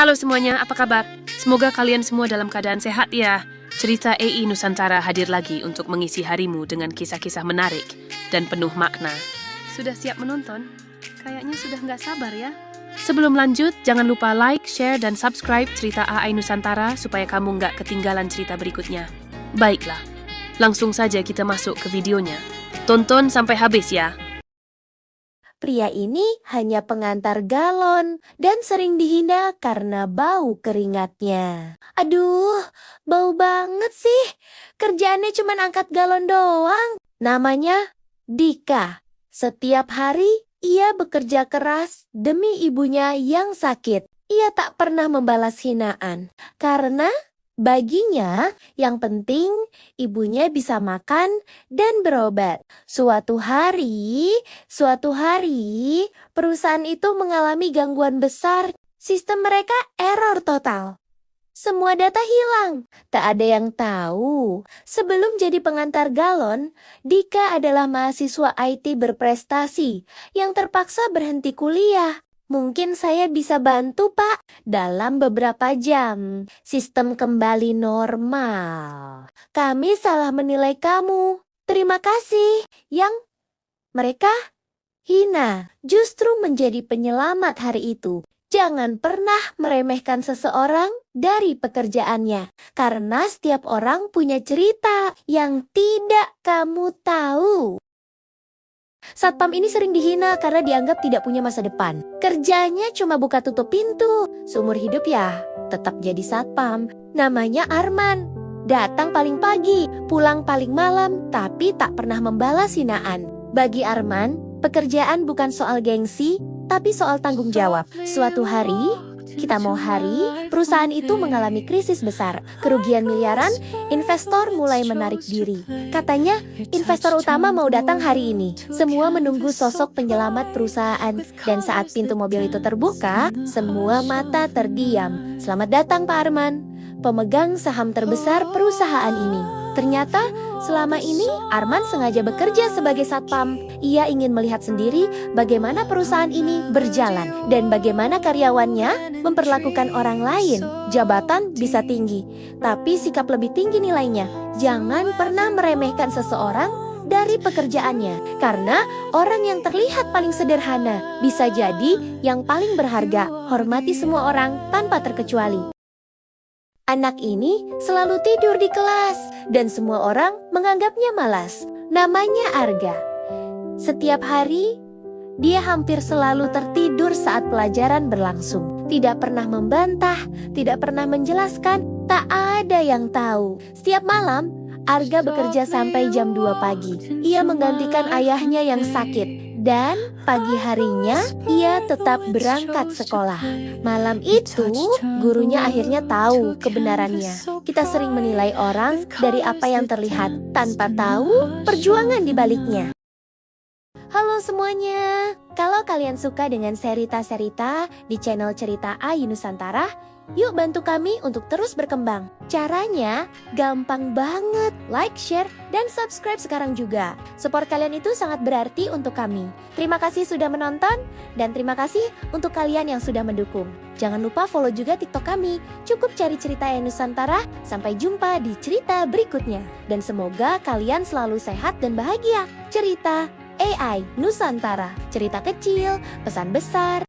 Halo semuanya, apa kabar? Semoga kalian semua dalam keadaan sehat ya. Cerita AI Nusantara hadir lagi untuk mengisi harimu dengan kisah-kisah menarik dan penuh makna. Sudah siap menonton? Kayaknya sudah nggak sabar ya. Sebelum lanjut, jangan lupa like, share, dan subscribe cerita AI Nusantara supaya kamu nggak ketinggalan cerita berikutnya. Baiklah, langsung saja kita masuk ke videonya. Tonton sampai habis ya. Pria ini hanya pengantar galon dan sering dihina karena bau keringatnya. Aduh, bau banget sih. Kerjaannya cuma angkat galon doang. Namanya Dika. Setiap hari ia bekerja keras demi ibunya yang sakit. Ia tak pernah membalas hinaan karena baginya yang penting ibunya bisa makan dan berobat. Suatu hari, perusahaan itu mengalami gangguan besar. Sistem mereka error total. Semua data hilang. Tak ada yang tahu. Sebelum jadi pengantar galon, Dika adalah mahasiswa IT berprestasi yang terpaksa berhenti kuliah. Mungkin saya bisa bantu, Pak. Dalam beberapa jam, sistem kembali normal. Kami salah menilai kamu. Terima kasih. Yang mereka hina justru menjadi penyelamat hari itu. Jangan pernah meremehkan seseorang dari pekerjaannya, karena setiap orang punya cerita yang tidak kamu tahu. Satpam ini sering dihina karena dianggap tidak punya masa depan. Kerjanya cuma buka tutup pintu. Seumur hidup ya, tetap jadi satpam. Namanya Arman. Datang paling pagi, pulang paling malam, tapi tak pernah membalas hinaan. Bagi Arman, pekerjaan bukan soal gengsi, tapi soal tanggung jawab. Suatu hari, perusahaan itu mengalami krisis besar. Kerugian miliaran, investor mulai menarik diri. Katanya, investor utama mau datang hari ini. Semua menunggu sosok penyelamat perusahaan. Dan saat pintu mobil itu terbuka, semua mata terdiam. Selamat datang Pak Arman, pemegang saham terbesar perusahaan ini. Ternyata selama ini Arman sengaja bekerja sebagai satpam. Ia ingin melihat sendiri bagaimana perusahaan ini berjalan dan bagaimana karyawannya memperlakukan orang lain. Jabatan bisa tinggi, tapi sikap lebih tinggi nilainya. Jangan pernah meremehkan seseorang dari pekerjaannya, karena orang yang terlihat paling sederhana bisa jadi yang paling berharga. Hormati semua orang tanpa terkecuali. Anak ini selalu tidur di kelas dan semua orang menganggapnya malas. Namanya Arga. Setiap hari, dia hampir selalu tertidur saat pelajaran berlangsung. Tidak pernah membantah, tidak pernah menjelaskan, tak ada yang tahu. Setiap malam, Arga bekerja sampai jam 2 pagi. Ia menggantikan ayahnya yang sakit. Dan pagi harinya, ia tetap berangkat sekolah. Malam itu, gurunya akhirnya tahu kebenarannya. Kita sering menilai orang dari apa yang terlihat, tanpa tahu perjuangan di baliknya. Halo semuanya, kalau kalian suka dengan cerita-cerita di channel Cerita AI Nusantara, yuk bantu kami untuk terus berkembang. Caranya gampang banget. Like, share, dan subscribe sekarang juga. Support kalian itu sangat berarti untuk kami. Terima kasih sudah menonton, dan terima kasih untuk kalian yang sudah mendukung. Jangan lupa follow juga TikTok kami. Cukup cari Cerita AI Nusantara. Sampai jumpa di cerita berikutnya. Dan semoga kalian selalu sehat dan bahagia. Cerita AI Nusantara. Cerita kecil, pesan besar.